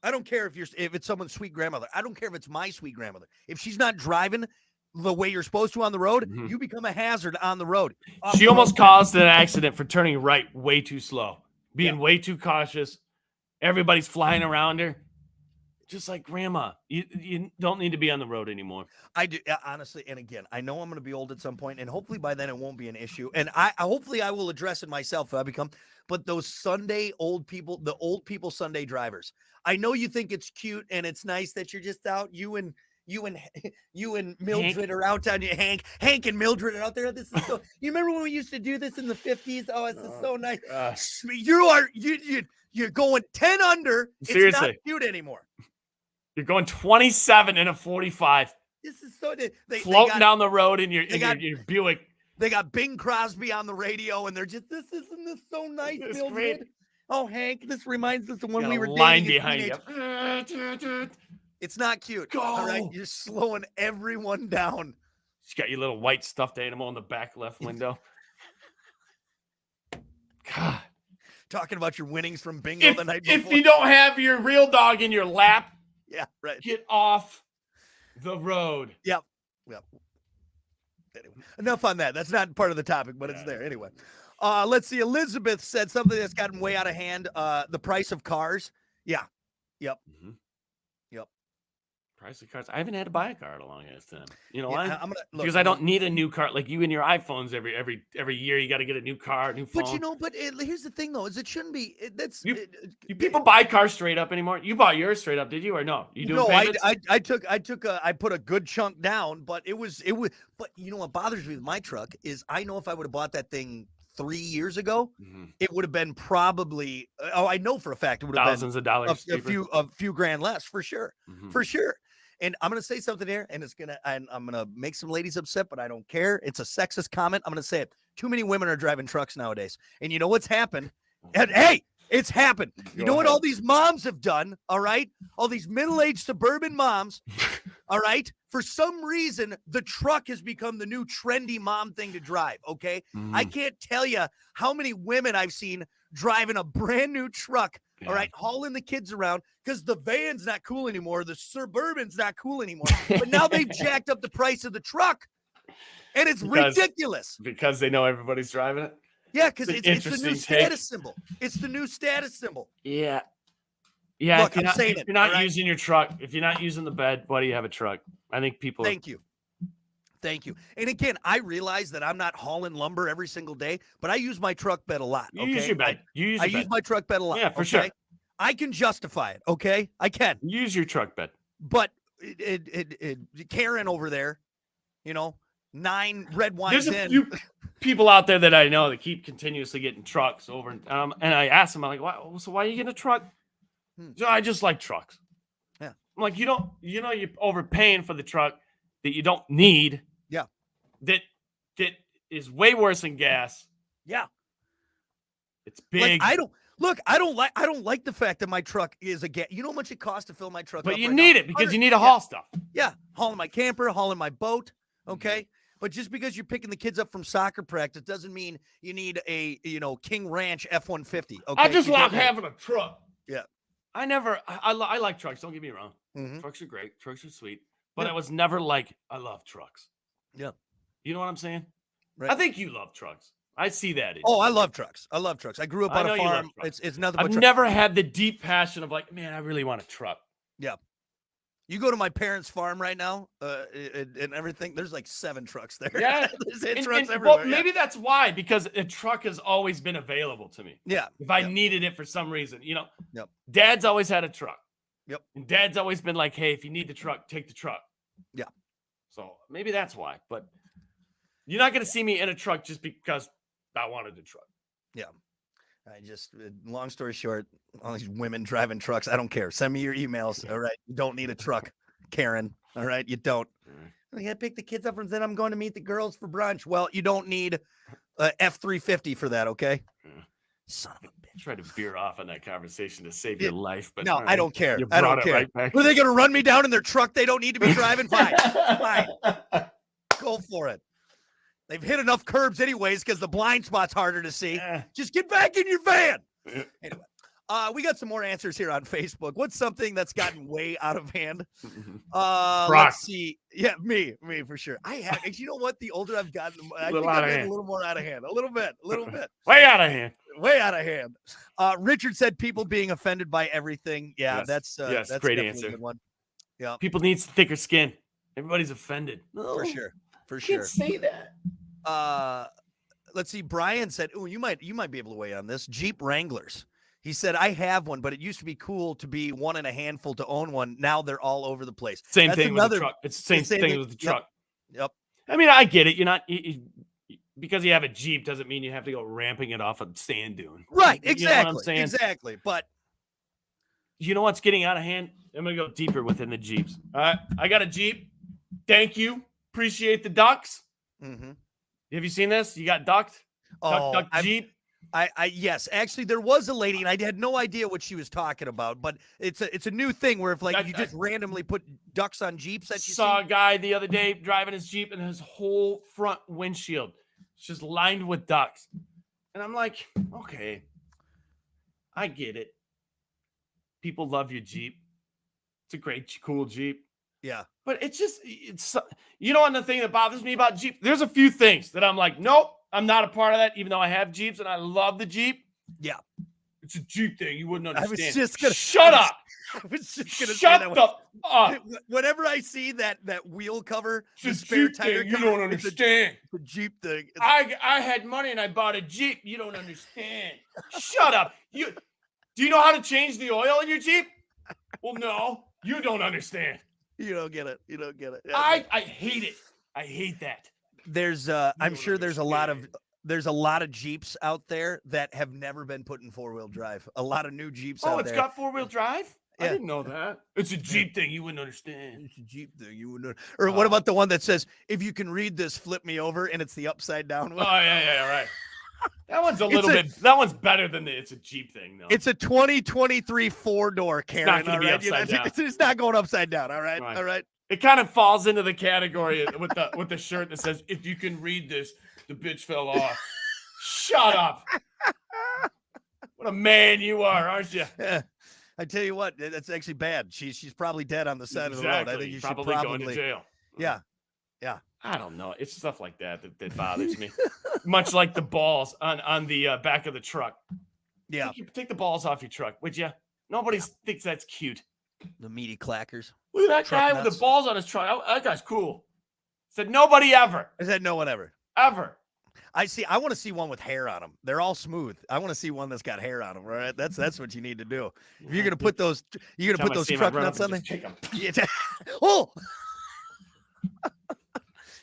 I don't care if it's someone's sweet grandmother. I don't care if it's my sweet grandmother. If she's not driving the way you're supposed to on the road, you become a hazard on the road. She almost caused an accident for turning right way too slow, being way too cautious. Everybody's flying around her. Just like grandma, you don't need to be on the road anymore. I do, honestly. And again, I know I'm going to be old at some point, and hopefully by then it won't be an issue. And hopefully I will address it myself if I become. But those Sunday old people, the old people Sunday drivers, I know you think it's cute and it's nice that you're just out. You and Mildred Hank. Are out on your Hank and Mildred are out there. This is so. You remember when we used to do this in the 50s? Oh, this is so nice. You're going 10 under. Seriously, it's not cute anymore. You're going 27 in a 45. This is so. Floating down the road in your Buick. They got Bing Crosby on the radio, and they're just, isn't this so nice, Mildred? Oh, Hank, this reminds us of when we were dating. Behind you. It's not cute. Go. All right, you're slowing everyone down. She's got your little white stuffed animal in the back left window. God. Talking about your winnings from bingo the night before. If you don't have your real dog in your lap, right. Get off the road. Yep. Anyway, enough on that. That's not part of the topic, but it's there. Anyway, let's see. Elizabeth said something that's gotten way out of hand. The price of cars. Yeah. Yep. Mm-hmm. Yep. Price of cars. I haven't had to buy a car in a long ass time. You know why? Because I don't need a new car. Like you and your iPhones every year, you got to get a new car, new phone. But here's the thing though, is it shouldn't be. Do people buy cars straight up anymore? You bought yours straight up, did you, or no? You do? No, I put a good chunk down, but it was. But you know what bothers me with my truck is I know if I would have bought that thing 3 years ago, it would have been probably. I know for a fact it would have thousands of dollars, a few grand less for sure, for sure. And I'm going to say something here, and I'm going to make some ladies upset, but I don't care. It's a sexist comment. I'm going to say it. Too many women are driving trucks nowadays. And you know what's happened? And hey, it's happened. You know what all these moms have done, all right? All these middle-aged suburban moms, all right? For some reason, the truck has become the new trendy mom thing to drive, okay? I can't tell you how many women I've seen driving a brand new truck, all right, hauling the kids around because the van's not cool anymore. The Suburban's not cool anymore. But now they've jacked up the price of the truck, and it's ridiculous. Because they know everybody's driving it? Yeah, because it's the new status symbol. It's the new status symbol. Yeah. Yeah, look, if you're not using your truck, if you're not using the bed, why do you have a truck? I think people... Thank you. And again, I realize that I'm not hauling lumber every single day, but I use my truck bed a lot. Okay? You use your bed. I use my truck bed a lot. Yeah, for sure. I can justify it. Okay, I can use your truck bed. But Karen over there, 9 red wines There's a few people out there that I know that keep continuously getting trucks over, and I asked them, I'm like, why are you getting a truck? So I just like trucks. Yeah, I'm like, you're overpaying for the truck that you don't need. Yeah. That is way worse than gas. Yeah. It's big. I don't like the fact that my truck is a gas. You know how much it costs to fill my truck? But you need it because you need to haul stuff. Yeah. Hauling my camper, hauling my boat. Okay. But just because you're picking the kids up from soccer practice doesn't mean you need a, King Ranch F-150. Okay. I just like having a truck. Yeah. I like trucks. Don't get me wrong. Mhm. Trucks are great. Trucks are sweet. But Yeah. I was never like, I love trucks. Yeah. You know what I'm saying? Right. I think you love trucks. I see that. Oh, I love trucks. I love trucks. I grew up I on know a you love farm. trucks. It's nothing I've but trucks. never had the deep passion of like, man, I really want a truck. Yeah. You go to my parents' farm right now, and everything. There's like 7 trucks there. Yeah. There's trucks everywhere. Well, maybe that's why, because a truck has always been available to me. Yeah. If I Yep. needed it for some reason, Yep. Dad's always had a truck. Yep. And Dad's always been like, hey, if you need the truck, take the truck. Yeah. So maybe that's why. But you're not going to see me in a truck just because I wanted a truck. Yeah. Long story short, all these women driving trucks. I don't care. Send me your emails. All right. You don't need a truck, Karen. All right. You don't. I gotta pick the kids up and then I'm going to meet the girls for brunch. Well, you don't need a F-350 for that. Okay. Son of a bitch. Tried to veer off on that conversation to save your life, but no, I don't care. You I don't brought it care. right back. Were they going to run me down in their truck? They don't need to be driving. Fine. Fine. Go for it. They've hit enough curbs anyways because the blind spot's harder to see. Just get back in your van. Anyway, we got some more answers here on Facebook. What's something that's gotten way out of hand? Let's see. Yeah, me for sure. I have. You know what? The older I've gotten, I think I've been a little more out of hand. A little bit. Way out of hand. Way out of hand. Richard said people being offended by everything. Yeah, Yes. that's Great definitely answer. a good one. Yeah, People need thicker skin. Everybody's offended. for sure. For Can't sure. say that. Let's see. Brian said, "Oh, you might be able to weigh on this." Jeep Wranglers. He said, "I have one, but it used to be cool to be one in a handful to own one. Now they're all over the place." Same That's thing with the truck. It's the same thing with the truck. Yep. I mean, I get it. You're not because you have a Jeep doesn't mean you have to go ramping it off a sand dune. Right. You know Exactly. what I'm saying? Exactly. But you know what's getting out of hand? I'm gonna go deeper within the Jeeps. All right, I got a Jeep. Thank you. Appreciate the ducks. mm-hmm. Have you seen this? You got ducked? Duck Jeep. Yes, actually, there was a lady, and I had no idea what she was talking about. But it's a new thing where if you just randomly put ducks on Jeeps that you saw a guy the other day driving his Jeep, and his whole front windshield is just lined with ducks. And I'm like, okay, I get it. People love your Jeep. It's a great, cool Jeep. Yeah. But it's and the thing that bothers me about Jeep, there's a few things that I'm like, nope, I'm not a part of that, even though I have Jeeps and I love the Jeep. Yeah. It's a Jeep thing. You wouldn't understand. I was just gonna shut up. I was just gonna shut say that up. Whenever I see that wheel cover, it's the spare Jeep tire thing. cover, You don't understand. It's a Jeep thing. I had money and I bought a Jeep. You don't understand. Shut up. Do you know how to change the oil in your Jeep? Well, no, you don't understand. You don't get it. You don't get it. Yeah, I hate it. I hate that. There's I'm sure there's a lot of Jeeps out there that have never been put in 4-wheel drive. A lot of new Jeeps out there. Oh, it's got 4-wheel drive? Yeah. I didn't know that. It's a Jeep thing. You wouldn't understand. It's a Jeep thing. You wouldn't. Or what about the one that says, "If you can read this, flip me over," and it's the upside down one? Oh yeah, right. That one's that one's better than it's a Jeep thing, though. It's a 2023 4-door, Karen. It's not going to be upside down. It's not going upside down. All right. Right. All right. It kind of falls into the category with the shirt that says, "If you can read this, the bitch fell off." Shut up. What a man you are, aren't you? Yeah. I tell you what, that's actually bad. She's probably dead on the side of the road. I think you should probably going to jail. Yeah. Yeah. I don't know. It's stuff like that bothers me. Much like the balls on the back of the truck. Yeah. Take the balls off your truck, would you? Nobody thinks that's cute. The meaty clackers. Look at that Truck guy nuts. with the balls on his truck. That guy's cool. Said nobody ever. I said no one ever. Ever. I want to see one with hair on them. They're all smooth. I want to see one that's got hair on them. Right? That's what you need to do. If you're gonna put those, truck nuts on there. Yeah. Oh.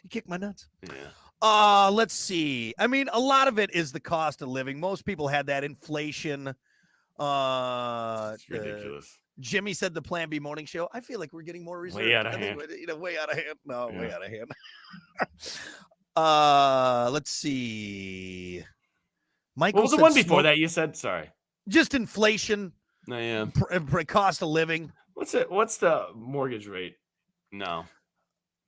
You kick my nuts. Yeah. Let's see. I mean, a lot of it is the cost of living. Most people had that inflation. It's ridiculous. Jimmy said the Plan B morning show. I feel like we're getting more reserved. Way out of hand. Way out of hand. No, Yeah. way out of hand. Let's see. Michael, What was the one before that you said? Sorry. Just inflation. No, yeah. Cost of living. What's the mortgage rate? No.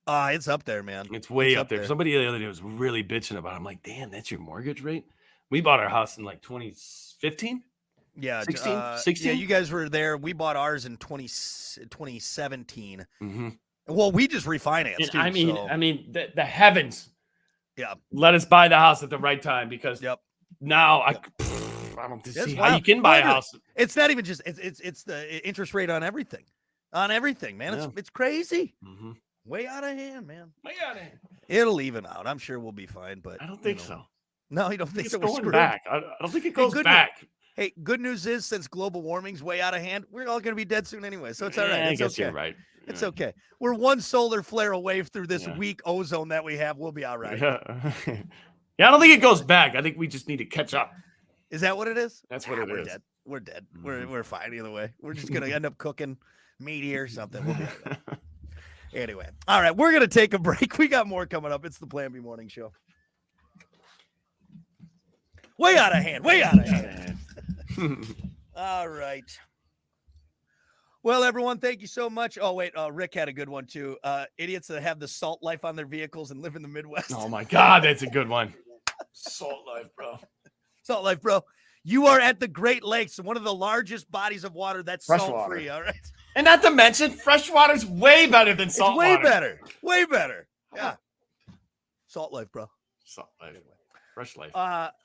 It's up there, man. It's way up there. Somebody the other day was really bitching about it. I'm like, damn, that's your mortgage rate? We bought our house in like 2015. Yeah, 16? Yeah, 16? you guys were there. We bought ours in 2017. Mm-hmm. Well, we just refinanced too. I mean, so, the heavens yeah, let us buy the house at the right time because yep. now I don't That's see how you wild. can buy a Literally. house. It's not even just it's the interest rate on everything, man. Yeah. It's crazy, Mm-hmm. way out of hand, man. Way out of hand. It'll even out. I'm sure we'll be fine, but I don't think so. No, you don't I think think so? it's We're going screwed. back. I don't think it goes good back. Hey, good news is since global warming's way out of hand, we're all going to be dead soon anyway. So it's all right. Yeah, I It's guess okay. you're right. It's okay. We're one solar flare away through this Yeah. weak ozone that we have. We'll be all right. Yeah, I don't think it goes back. I think we just need to catch up. Is that what it is? That's what it we're is. Dead. We're dead. Mhm. We're fine either way. We're just gonna end up cooking meaty or something. We'll be all right. Anyway, all right, we're gonna take a break. We got more coming up. It's the Plan B Morning Show. Way out of hand. Way out of hand. All right. Well, everyone, thank you so much. Oh, wait, Rick had a good one too. Idiots that have the salt life on their vehicles and live in the Midwest. Oh my God, that's a good one. Salt life, bro. Salt life, bro. You are at the Great Lakes, one of the largest bodies of water that's Fresh salt-free, water. all right? And not to mention, fresh water's way better than salt It's way water. better. Way better. Yeah. Salt life, bro. Salt life. Fresh life.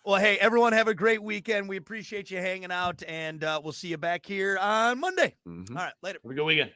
Well, hey, everyone, have a great weekend. We appreciate you hanging out, and we'll see you back here on Monday. Mhm. All right, later. Have a good weekend.